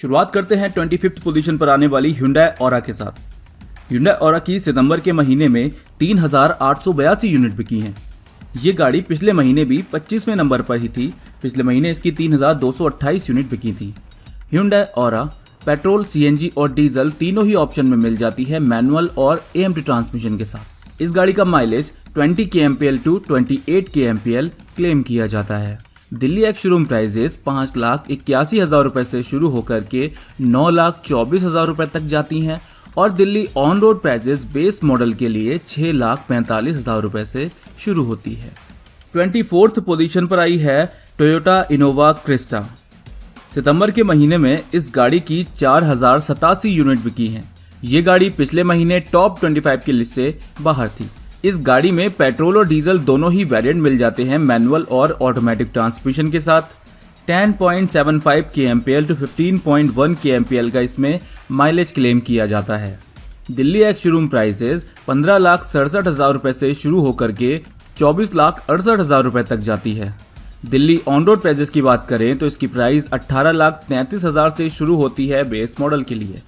शुरुआत करते हैं 25th पोजीशन पर आने वाली Hyundai Aura के साथ। Hyundai Aura की सितंबर के महीने में 3,882 यूनिट बिकी हैं। ये गाड़ी पिछले महीने भी 25वें नंबर पर ही थी। पिछले महीने इसकी 3,228 यूनिट बिकी थी। Hyundai Aura पेट्रोल, सीएनजी और डीजल तीनों ही ऑप्शन में मिल जाती है, मैनुअल और एएमटी ट्रांसमिशन के साथ। इस गाड़ी का mileage 20 kmpl to 28 kmpl claim किया जाता है। दिल्ली एक्स शोरूम प्राइजेस 5,81,000 रुपए से शुरू होकर के 9,24,000 रुपए तक जाती हैं और Delhi on road prices base model के लिए 6,45,000 रुपए से शुरू होती है। 24th पोजीशन पर आई है टोयोटा इनोवा क्रिस्टा। सितंबर के महीने में इस गाड़ी की 4,087 यूनिट बिकी हैं। ये गाड़ी पिछले महीने टॉप 25 की लिस्ट से बाहर थी। इस गाड़ी में पेट्रोल और डीजल दोनों ही वेरिएंट मिल जाते हैं, मैनुअल और ऑटोमेटिक ट्रांसमिशन के साथ। 10.75 kmpl टू 15.1 kmpl का इसमें माइलेज क्लेम किया जाता है। दिल्ली एक्स शोरूम प्राइसेस 15,67,000 रुपए से शुरू होकर के 24,68,000 रुपए तक जाती है। दिल्ली ऑन रोड प्राइजेस की बात करें तो इसकी प्राइस 18,33,000 से शुरू होती है बेस मॉडल के लिए।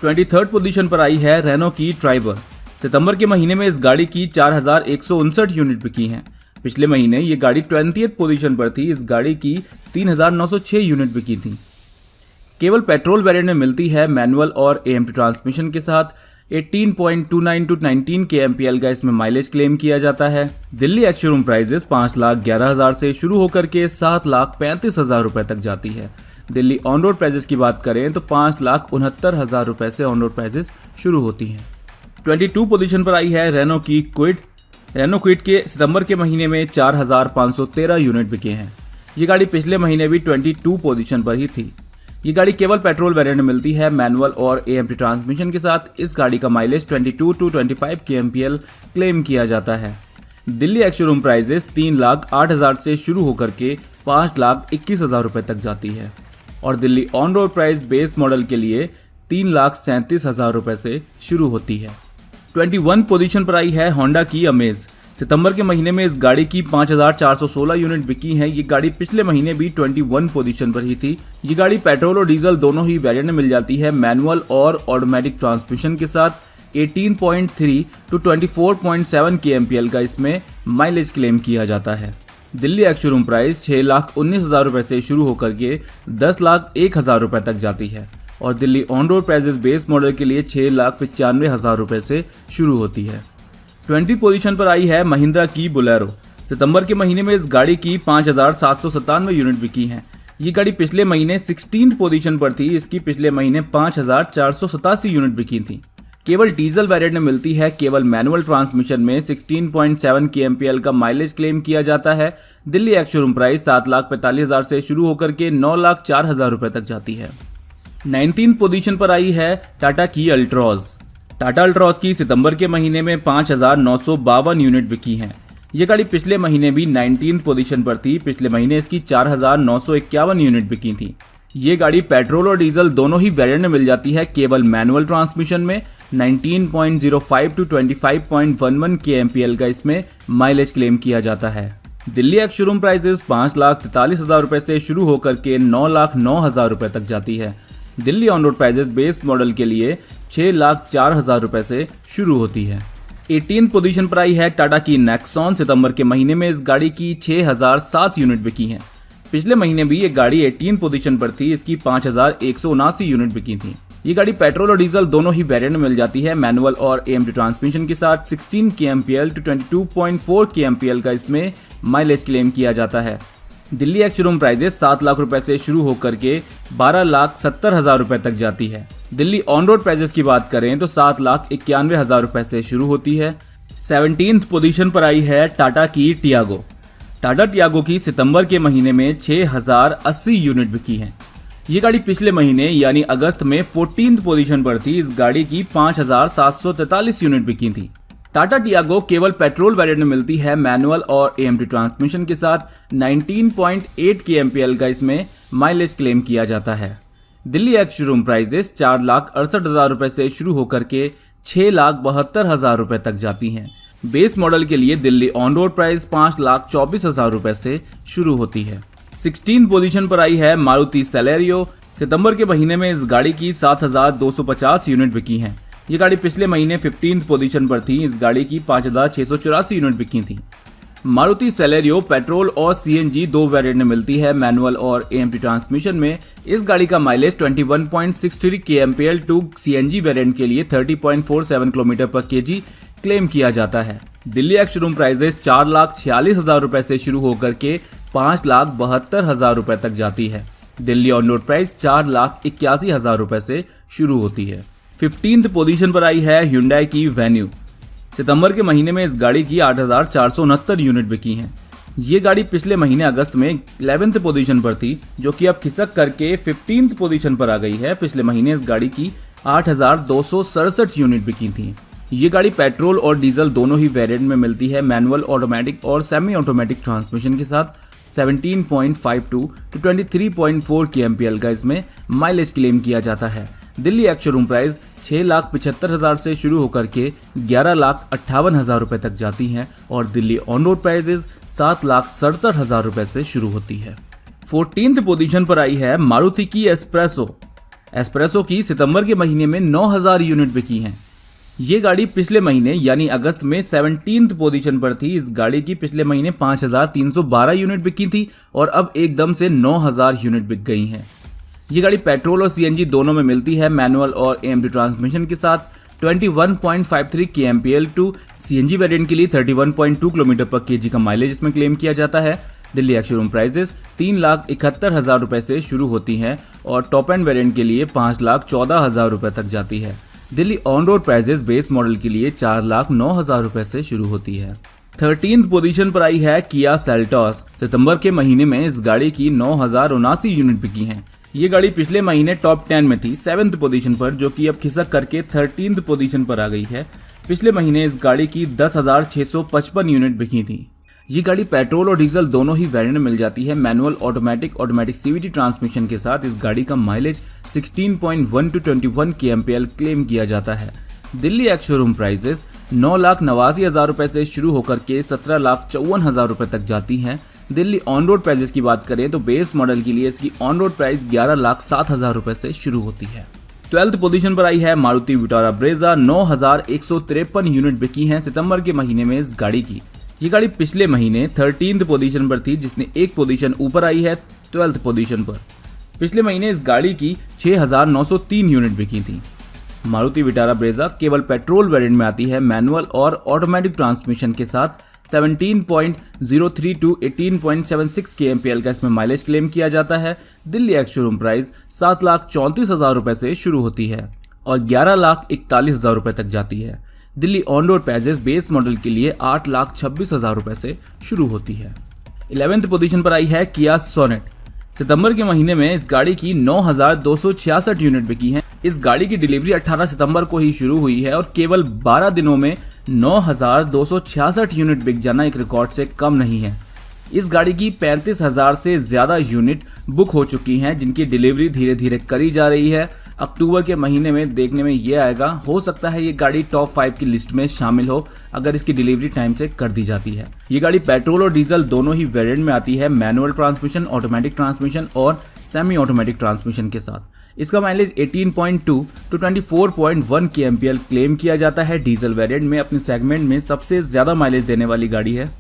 23rd पोजीशन पर आई है रेनो की ट्राइबर। सितंबर के महीने में इस गाड़ी की 4,159 यूनिट बिकी हैं। पिछले महीने ये गाड़ी 20th पोजीशन पर थी। इस गाड़ी की 3,906 यूनिट बिकी थी। केवल पेट्रोल वेरिएंट में मिलती है, मैनुअल और एएमटी ट्रांसमिशन के साथ। 18.29 टू 19 kmpl का इसमें माइलेज क्लेम किया जाता है। दिल्ली एक्स शोरूम प्राइजेस 5,11,000 से शुरू होकर के 7,35,000 रुपए तक जाती है। दिल्ली ऑन रोड प्राइजेस की बात करें तो 5,69,000 रुपए से ऑन रोड प्राइजेस शुरू होती हैं। 22 पोजीशन पर आई है रेनो की क्विड। रेनो क्विड के सितंबर के महीने में 4,513 यूनिट बिके हैं। ये गाड़ी पिछले महीने भी 22 पोजीशन पर ही थी। ये गाड़ी केवल पेट्रोल वेरिएंट में मिलती है, मैनुअल और एएमटी ट्रांसमिशन के साथ। इस गाड़ी का माइलेज 22 टू 25 kmpl क्लेम किया जाता है। दिल्ली एक्स शोरूम प्राइजेस 3,08,000 से शुरू होकर के 5,21,000 रुपए तक जाती है और Delhi on road price base model के लिए 3,37,000 रुपए से शुरू होती है। 21 पोजीशन पर आई है होंडा की अमेज। सितंबर के महीने में इस गाड़ी की 5,416 यूनिट बिकी हैं। ये गाड़ी पिछले महीने भी 21 पोजीशन पर ही थी। ये गाड़ी पेट्रोल और डीजल दोनों ही वेरिएंट में मिल जाती है, मैनुअल और ऑटोमेटिक ट्रांसमिशन के साथ। 18.3 टू 24.7 kmpl का इसमें माइलेज क्लेम किया जाता है। दिल्ली एक्स शोरूम प्राइस 6,19,000 रुपए से शुरू होकर के 10,01,000 रुपए तक जाती है और Delhi on road prices base model के लिए 6,95,000 रुपए से शुरू होती है। 20 पोजीशन पर आई है महिंद्रा की बोलेरो। सितंबर के महीने में इस गाड़ी की 5,797 यूनिट बिकी हैं। ये गाड़ी पिछले महीने 16th पोजीशन पर थी। इसकी पिछले महीने 5,487 यूनिट बिकी थी। केवल डीजल वेरिएंट में मिलती है, केवल मैनुअल ट्रांसमिशन में 16.7 kmpl का माइलेज क्लेम किया जाता है। दिल्ली एक्स शोरूम प्राइस 7,45,000 से शुरू होकर के 9,04,000 रुपए तक जाती है। 19th पोजीशन पर आई है टाटा की अल्ट्रॉज। टाटा अल्ट्रॉज की सितंबर के महीने में 5,952 यूनिट बिकी हैं। ये गाड़ी पिछले महीने भी 19th पोजीशन पर थी। पिछले महीने इसकी 4,951 यूनिट बिकी थी। ये गाड़ी पेट्रोल और डीजल दोनों ही वेरिएंट में मिल जाती है, केवल मैनुअल ट्रांसमिशन में। 19.05 टू 25.11 kmpl का इसमें माइलेज क्लेम किया जाता है। दिल्ली एक्स शोरूम प्राइजेस 5,43,000 रुपए से शुरू होकर के 9,09,000 रुपए तक जाती है। Delhi on road prices base model के लिए 6,04,000 रुपए से शुरू होती है। 18th पोजीशन पर आई है टाटा की नेक्सॉन। सितंबर के महीने में इस गाड़ी की 6,007 यूनिट बिकी हैं। पिछले महीने भी ये गाड़ी 18 पोजीशन पर थी। इसकी 5,179 यूनिट बिकी थी। ये गाड़ी पेट्रोल और डीजल दोनों ही वेरिएंट में मिल जाती है, मैनुअल और एएमटी ट्रांसमिशन के साथ। 16 kmpl टू 22.4 kmpl का इसमें माइलेज क्लेम किया जाता है। Delhi ex showroom prices 7 lakh रुपए से शुरू होकर के 12,70,000 रुपए तक जाती है। दिल्ली ऑन रोड प्राइजेस की बात करें तो 7,91,000 रुपए से शुरू होती है। 17th पोजीशन पर आई है टाटा की टियागो। टाटा टियागो की सितंबर के महीने में 6,080 यूनिट बिकी हैं। ये गाड़ी पिछले महीने यानी अगस्त में 14th पोजीशन पर थी। इस गाड़ी की 5,743 यूनिट बिकी थी। टाटा टियागो केवल पेट्रोल वेरिएंट में मिलती है, मैनुअल और एएमटी ट्रांसमिशन के साथ। 19.8 kmpl का इसमें माइलेज क्लेम किया जाता है। दिल्ली एक्स शोरूम प्राइजेस 4,68,000 रुपए से शुरू होकर के 6,72,000 रुपए तक जाती हैं। बेस मॉडल के लिए दिल्ली ऑन रोड प्राइस 5,24,000 रुपए से शुरू होती है। 16 पोजीशन पर आई है मारुति सेलेरियो। सितंबर के महीने में इस गाड़ी की 7,250 यूनिट बिकी हैं। ये गाड़ी पिछले महीने 15th पोजीशन पर थी। इस गाड़ी की 5,684 यूनिट बिकी थी। मारुति सेलेरियो पेट्रोल और सीएनजी दो वेरिएंट में मिलती है, मैनुअल और एएमटी ट्रांसमिशन में। इस गाड़ी का mileage 21.63 kmpl to CNG variant के लिए 30.47 किलोमीटर पर केजी क्लेम किया जाता है। दिल्ली एक्स शोरूम प्राइजेस 4,46,000 रुपए से शुरू होकर के 5,72,000 रुपए तक जाती है। दिल्ली ऑन रोड प्राइस 4,81,000 रुपए से शुरू होती है। 15th पोजीशन पर आई है Hyundai की वेन्यू। सितंबर के महीने में इस गाड़ी की 8,469 यूनिट बिकी हैं। ये गाड़ी पिछले महीने अगस्त में 11th पोजीशन पर थी, जो कि अब खिसक करके 15th पोजीशन पर आ गई है। पिछले महीने इस गाड़ी की 8,267 यूनिट बिकी थी। ये गाड़ी पेट्रोल और डीजल दोनों ही वेरिएंट में मिलती है, मैनुअल, ऑटोमेटिक और सेमी ऑटोमेटिक ट्रांसमिशन के साथ। 17.52 टू 23.4 kmpl का इसमें माइलेज क्लेम किया जाता है। दिल्ली एक्स शोरूम प्राइस 6,75,000 से शुरू होकर के 11,58,000 रुपए तक जाती हैं और दिल्ली ऑन रोड प्राइजेस 7,67,000 रुपए से शुरू होती है। 14th पोजीशन पर आई है मारुति की एस्प्रेसो। एस्प्रेसो की सितंबर के महीने में 9,000 यूनिट बिकी हैं। ये गाड़ी पिछले महीने यानी अगस्त में 17th पोजीशन पर थी। इस गाड़ी की पिछले महीने 5,312 यूनिट बिकी थी और अब एकदम से 9,000 यूनिट बिक गई हैं। ये गाड़ी पेट्रोल और सीएनजी दोनों में मिलती है, मैनुअल और एएमटी ट्रांसमिशन के साथ। 21.53 kmpl टू सीएनजी वेरिएंट के लिए 31.2 किलोमीटर पर केजी का माइलेज इसमें क्लेम किया जाता है। दिल्ली एक्स शोरूम प्राइजेस 3,71,000 रुपए से शुरू होती हैं और टॉप एंड वेरिएंट के लिए 5,14,000 रुपए तक जाती है। Delhi on road prices base model के लिए 4,09,000 रुपए से शुरू होती है। 13th पोजीशन पर आई है किया सेल्टॉस। सितंबर के महीने में इस गाड़ी की 9,079 यूनिट बिकी हैं। ये गाड़ी पिछले महीने टॉप 10 में थी, 7th पोजीशन पर, जो कि अब खिसक करके 13th पोजीशन पर आ गई है। पिछले महीने इस गाड़ी की 10,655 यूनिट बिकी थी। ये गाड़ी पेट्रोल और डीजल दोनों ही वेरिएंट में मिल जाती है, मैनुअल, ऑटोमेटिक सीवीटी ट्रांसमिशन के साथ। इस गाड़ी का माइलेज 16.1 टू 21 kmpl क्लेम किया जाता है। दिल्ली एक्स शोरूम प्राइजेस 9,89,000 रुपए से शुरू होकर के 17,54,000 रुपए तक जाती हैं। दिल्ली ऑन रोड प्राइजेस की बात करें तो बेस मॉडल के लिए इसकी ऑन रोड प्राइस 11,07,000 रुपए से शुरू होती है। 12th पोजीशन पर आई है मारुति विटारा ब्रेजा। 9,153 यूनिट बिकी हैं सितंबर के महीने में इस गाड़ी की। ये गाड़ी पिछले महीने 13th पोजीशन पर थी, जिसने एक पोजीशन ऊपर आई है 12th पोजीशन पर। पिछले महीने इस गाड़ी की 6,903 यूनिट बिकी थी। मारुति विटारा ब्रेजा केवल पेट्रोल वेरिएंट में आती है, मैनुअल और ऑटोमेटिक ट्रांसमिशन के साथ। 17.03 टू 18.76 kmpl का इसमें माइलेज क्लेम किया जाता है। दिल्ली एक्स शोरूम प्राइस 7,34,000 रुपए से शुरू होती है और 11,41,000 रुपए तक जाती है। Delhi on road prices base model के लिए 8,26,000 रुपए से शुरू होती है। 11th पोजीशन पर आई है किया सोनेट। सितंबर के महीने में इस गाड़ी की 9,266 यूनिट बिकी हैं। इस गाड़ी की डिलीवरी 18 सितंबर को ही शुरू हुई है और केवल 12 दिनों में 9,266 यूनिट बिक जाना एक रिकॉर्ड से कम नहीं है। इस गाड़ी की 35,000 से ज्यादा यूनिट बुक हो चुकी हैं, जिनकी डिलीवरी धीरे धीरे करी जा रही है। अक्टूबर के महीने में देखने में ये आएगा, हो सकता है ये गाड़ी टॉप 5 की लिस्ट में शामिल हो अगर इसकी डिलीवरी टाइम से कर दी जाती है। ये गाड़ी पेट्रोल और डीजल दोनों ही वेरिएंट में आती है, मैनुअल ट्रांसमिशन, ऑटोमेटिक ट्रांसमिशन और सेमी ऑटोमेटिक ट्रांसमिशन के साथ। इसका माइलेज 18.2 टू 24.1 kmpl क्लेम किया जाता है। डीजल वेरिएंट में अपने सेगमेंट में सबसे ज्यादा माइलेज देने वाली गाड़ी है।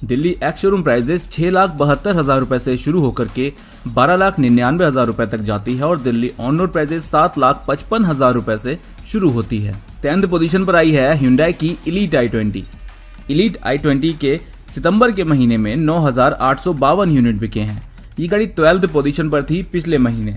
दिल्ली एक्स शोरूम प्राइजेस 6,72,000 रुपए से शुरू होकर के 12,99,000 रुपए तक जाती है और दिल्ली ऑन रोड प्राइजेस 7,55,000 रुपए से शुरू होती है। 10th पोजीशन पर आई है Hyundai की इलीट i20। इलीट i20 के सितंबर के महीने में 9,852 यूनिट बिके हैं। ये गाड़ी 12th पोजीशन पर थी पिछले महीने,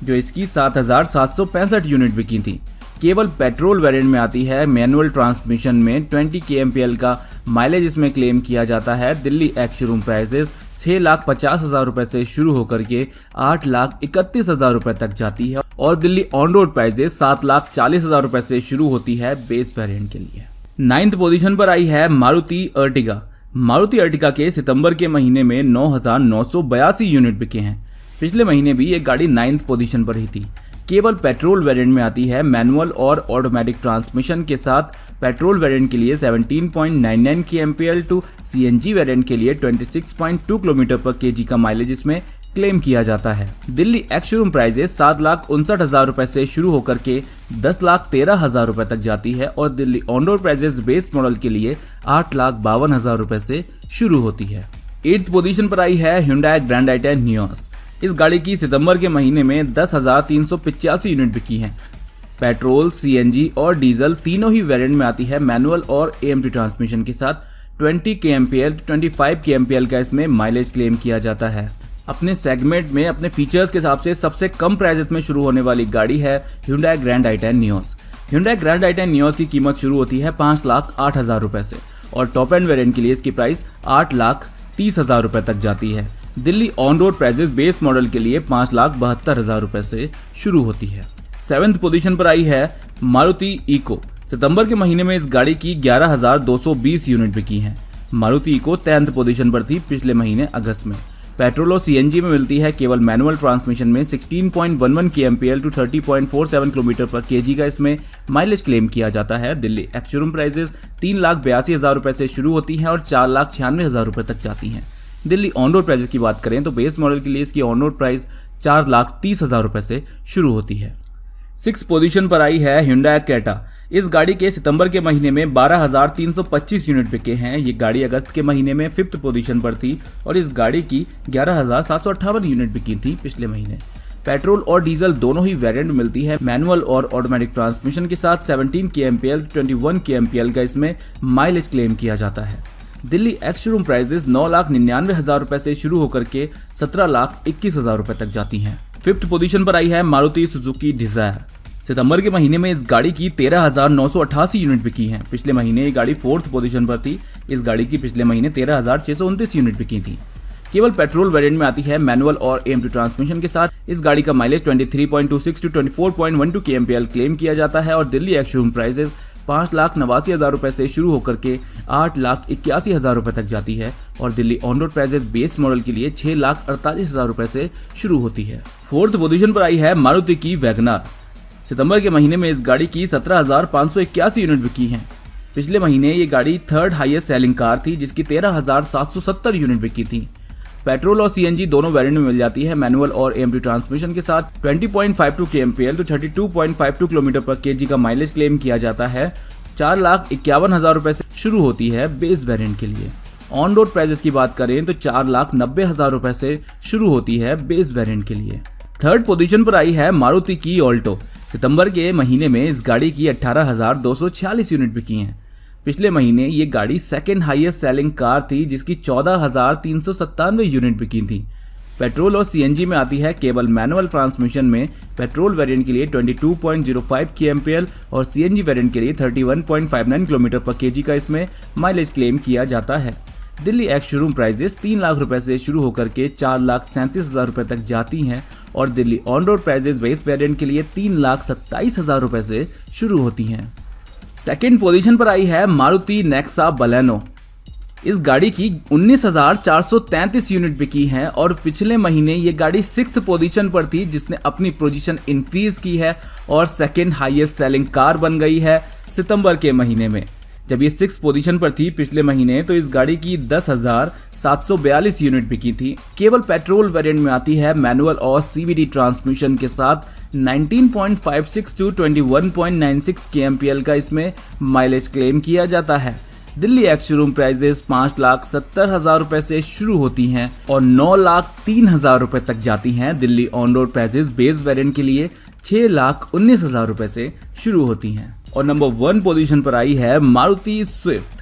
जो इसकी 7,765 यूनिट बिकी थी। केवल पेट्रोल वेरिएंट में आती है, मैनुअल ट्रांसमिशन में 20 kmpl का माइलेज इसमें क्लेम किया जाता है। दिल्ली एक्स शोरूम प्राइसेस 6,50,000 रुपए से शुरू होकर के 8,31,000 रुपए तक जाती है और दिल्ली ऑन रोड प्राइसेस 7,40,000 रुपए से शुरू होती है बेस वेरिएंट के लिए। 9th पोजीशन पर आई है मारुति अर्टिगा। मारुति अर्टिगा के सितंबर के महीने में 9,982 यूनिट बिके हैं। पिछले महीने भी ये गाड़ी 9th पोजीशन पर ही थी। केवल पेट्रोल वेरिएंट में आती है, मैनुअल और ऑटोमेटिक ट्रांसमिशन के साथ। पेट्रोल वेरिएंट के लिए 17.99 kmpl टू सीएनजी वेरिएंट के लिए 26.2 किलोमीटर पर केजी का माइलेज इसमें क्लेम किया जाता है। दिल्ली एक्स शोरूम प्राइजेस 7,59,000 रुपए से शुरू होकर के 10,13,000 रुपए तक जाती है और Delhi on road prices base model के लिए 8,52,000 रुपए से शुरू होती है। 8th पोजीशन पर आई है Hyundai ग्रैंड i10 नियोस। इस गाड़ी की सितंबर के महीने में 10,385 यूनिट बिकी हैं। पेट्रोल, सीएनजी और डीजल तीनों ही वेरिएंट में आती है। मैनुअल और एएमटी ट्रांसमिशन के साथ 20 kmpl 25 kmpl का इसमें माइलेज क्लेम किया जाता है। अपने सेगमेंट में अपने फीचर्स के हिसाब से सबसे कम प्राइस में शुरू होने वाली गाड़ी है Hyundai grand i10 Nios. Hyundai grand i10 Nios की कीमत शुरू होती है 5,08,000 रुपए से और टॉप एंड वेरिएंट के लिए इसकी प्राइस 8,30,000 रुपए तक जाती है। Delhi on road prices base model के लिए 5,72,000 रुपए से शुरू होती है। 7th पोजीशन पर आई है मारुति इको। सितंबर के महीने में इस गाड़ी की 11,220 यूनिट बिकी हैं। मारुति इको 10th पोजीशन पर थी पिछले महीने अगस्त में। पेट्रोल और सीएनजी में मिलती है। केवल मैनुअल ट्रांसमिशन में 16.11 kmpl to 30.47 किलोमीटर पर केजी का इसमें माइलेज क्लेम किया जाता है। दिल्ली एक्स शोरूम प्राइजेस 3,82,000 रुपए से शुरू होती हैं और 4,96,000 रुपए तक जाती हैं। दिल्ली ऑन रोड प्राइजेस की बात करें तो बेस मॉडल के लिए इसकी ऑन रोड प्राइस 4,30,000 रुपए से शुरू होती है। 6th पोजीशन पर आई है Hyundai क्रेटा। इस गाड़ी के सितंबर के महीने में 12,325 यूनिट बिके हैं। ये गाड़ी अगस्त के महीने में 5th पोजीशन पर थी और इस गाड़ी की 11,758 यूनिट बिकी थी पिछले महीने। पेट्रोल और डीजल दोनों ही वेरिएंट मिलती है। मैनुअल और ऑटोमेटिक ट्रांसमिशन के साथ 17 kmpl 21 kmpl का इसमें माइलेज क्लेम किया जाता है। दिल्ली एक्स शोरूम प्राइजेस 9,99,000 रुपए से शुरू होकर के 17,21,000 रुपए तक जाती हैं। 5th पोजीशन पर आई है मारुति सुजुकी डिजायर। सितंबर के महीने में इस गाड़ी की 13,988 यूनिट बिकी हैं। पिछले महीने ये गाड़ी 4th पोजीशन पर थी। इस गाड़ी की पिछले महीने 13,629 यूनिट बिकी थी। केवल पेट्रोल वेरिएंट में आती है। मैनुअल और एएमटी ट्रांसमिशन के साथ इस गाड़ी का माइलेज 23.26 to 24.12 kmpl क्लेम किया जाता है और दिल्ली एक्स शोरूम प्राइजेस 5,89,000 रुपए से शुरू होकर के 8,81,000 रुपए तक जाती है और Delhi on road prices base model के लिए 6,48,000 रुपए से शुरू होती है। 4th पोजीशन पर आई है मारुति की वैगनार। सितंबर के महीने में इस गाड़ी की 17,581 यूनिट बिकी हैं। पिछले महीने ये गाड़ी 3rd हाईएस्ट सेलिंग कार थी जिसकी 13,770 यूनिट बिकी थी। पेट्रोल और सीएनजी दोनों वेरिएंट में मिल जाती है। मैनुअल और एएमटी ट्रांसमिशन के साथ 20.52 kmpl to 32.52 किलोमीटर पर केजी का माइलेज क्लेम किया जाता है। 4,51,000 रुपए से शुरू होती है बेस वेरिएंट के लिए। ऑन रोड प्राइजेस की बात करें तो 4,90,000 रुपए से शुरू होती है बेस वेरिएंट के लिए। 3rd पोजीशन पर आई है मारुति की ऑल्टो। सितंबर के महीने में इस गाड़ी की 18,246 यूनिट बिकी हैं। पिछले महीने ये गाड़ी 2nd हाईएस्ट सेलिंग कार थी जिसकी 14,397 यूनिट बिकी थी। पेट्रोल और सीएनजी में आती है। केवल मैनुअल ट्रांसमिशन में पेट्रोल वेरिएंट के लिए 22.05 kmpl और सीएनजी वेरिएंट के लिए 31.59 किलोमीटर पर केजी का इसमें माइलेज क्लेम किया जाता है। Delhi ex showroom prices 3 lakh रुपए से शुरू होकर के 4,37,000 रुपए तक जाती हैं और Delhi on road prices base variant के लिए 3,27,000 रुपए से शुरू होती हैं। 2nd पोजीशन पर आई है मारुति नेक्सा बलेनो। इस गाड़ी की 19,433 यूनिट बिकी हैं और पिछले महीने ये गाड़ी 6th पोजीशन पर थी जिसने अपनी पोजीशन इंक्रीज की है और 2nd हाईएस्ट सेलिंग कार बन गई है सितंबर के महीने में। जब ये 6th पोजीशन पर थी पिछले महीने तो इस गाड़ी की 10,742 यूनिट बिकी थी। केवल पेट्रोल वेरिएंट में आती है। मैनुअल और सीवीटी ट्रांसमिशन के साथ 19.56 to 21.96 kmpl का इसमें माइलेज क्लेम किया जाता है। दिल्ली एक्स शोरूम प्राइजेस 5,70,000 रुपए से शुरू होती हैं और 9,03,000 रुपए तक जाती हैं। Delhi on road prices base variant के लिए 6,19,000 रुपए से शुरू होती हैं। और नंबर 1 पोजीशन पर आई है मारुति स्विफ्ट।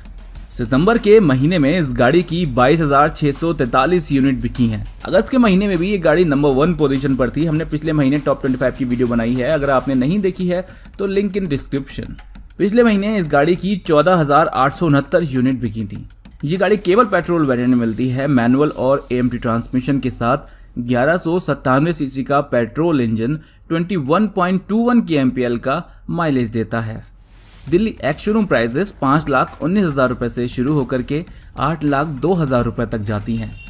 सितंबर के महीने में इस गाड़ी की 22,643 यूनिट बिकी हैं। अगस्त के महीने में भी ये गाड़ी नंबर 1 पोजीशन पर थी। हमने पिछले महीने टॉप 25 की वीडियो बनाई है, अगर आपने नहीं देखी है तो लिंक इन डिस्क्रिप्शन। पिछले महीने इस गाड़ी की 14,869 यूनिट बिकी थी। ये गाड़ी केवल पेट्रोल वेरिएंट में मिलती है। मैनुअल और एएमटी ट्रांसमिशन के साथ 1197 सीसी का पेट्रोल इंजन 21.21 kmpl का माइलेज देता है। दिल्ली एक्स शोरूम प्राइजेस 5,19,000 रुपए से शुरू होकर के 8,02,000 रुपए तक जाती हैं।